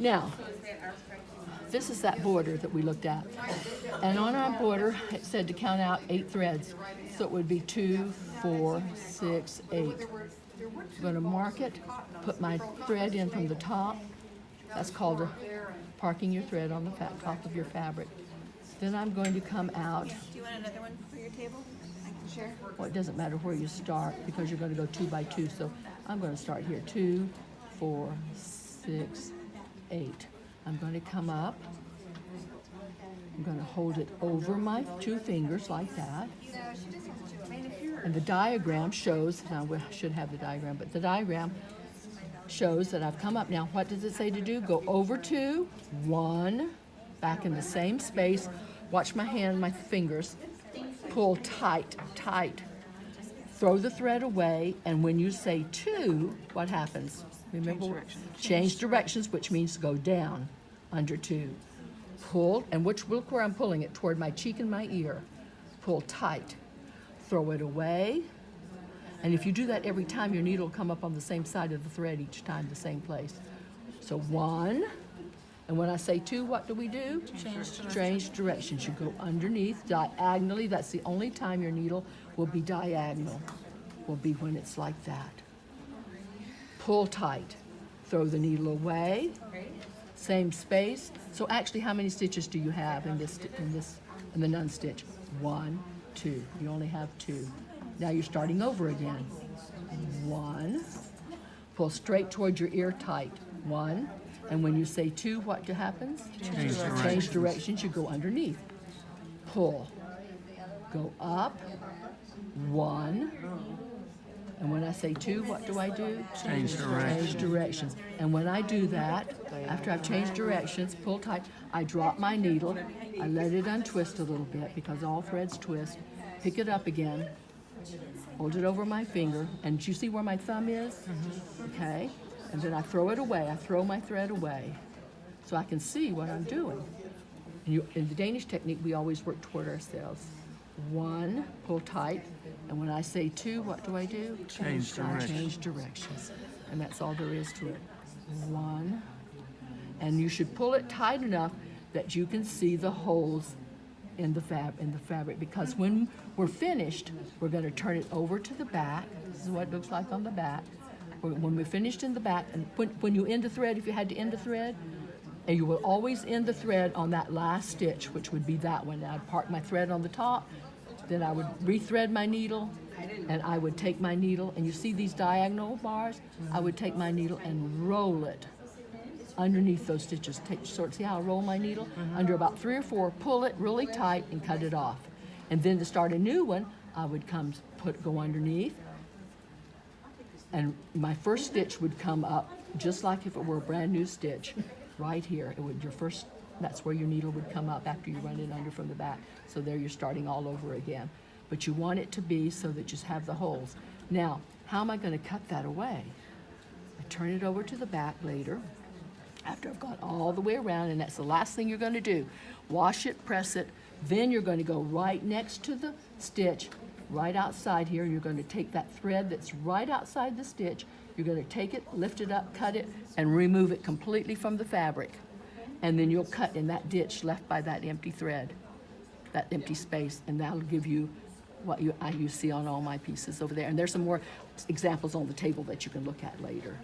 Now, this is that border that we looked at. And on our border, it said to count out 8 threads. So it would be 2, 4, 6, 8. I'm going to mark it, put my thread in from the top. That's called parking your thread on the top of your fabric. Then I'm going to come out. Do you want another one for your table? I can share. Well, it doesn't matter where you start because you're going to go 2 by 2. So I'm going to start here, 2, 4, 6, 8. I'm going to come up. I'm going to hold it over my 2 fingers like that. And the diagram shows, now we should have the diagram, but the diagram shows that I've come up. Now, what does it say to do? Go over 2, 1, back in the same space. Watch my hand, my fingers. Pull tight, tight. Throw the thread away, and when you say 2, what happens? Remember, change directions, which means go down under 2. Pull, and look where I'm pulling it, toward my cheek and my ear. Pull tight. Throw it away. And if you do that every time, your needle will come up on the same side of the thread each time, the same place. So 1, and when I say 2, what do we do? Change directions. You go underneath, diagonally. That's the only time your needle will be diagonal, will be when it's like that. Pull tight. Throw the needle away. Same space. So actually, how many stitches do you have in the Nun Stitch? 1, 2. You only have 2. Now you're starting over again. 1. Pull straight towards your ear tight. 1. And when you say 2, what happens? Change directions. You go underneath. Pull. Go up. 1. And when I say 2, what do I do? Change directions. Change directions. And when I do that, after I've changed directions, pull tight, I drop my needle, I let it untwist a little bit because all threads twist, pick it up again, hold it over my finger, and you see where my thumb is? Okay? And then I throw it away. I throw my thread away so I can see what I'm doing. And in the Danish technique, we always work toward ourselves. 1, pull tight, and when I say 2, what do I do? Change directions. Change directions. And that's all there is to it. 1, and you should pull it tight enough that you can see the holes in the fabric, because when we're finished, we're going to turn it over to the back. This is what it looks like on the back. When we're finished in the back, and when you end a thread, if you had to end a thread, and you will always end the thread on that last stitch, which would be that one. I'd park my thread on the top, then I would rethread my needle, and I would take my needle, and you see these diagonal bars? I would take my needle and roll it underneath those stitches. See how I roll my needle? Under about 3 or 4, pull it really tight and cut it off. And then to start a new one, I would go underneath, and my first stitch would come up just like if it were a brand new stitch. Right here, that's where your needle would come up after you run it under from the back. So there you're starting all over again. But you want it to be so that you just have the holes. Now, how am I going to cut that away? I turn it over to the back later, after I've gone all the way around, and that's the last thing you're going to do. Wash it, press it, then you're going to go right next to the stitch, right outside here. You're going to take that thread that's right outside the stitch, you're going to take it, lift it up, cut it, and remove it completely from the fabric. And then you'll cut in that ditch left by that empty thread, that empty space, and that'll give you what you see on all my pieces over there. And there's some more examples on the table that you can look at later.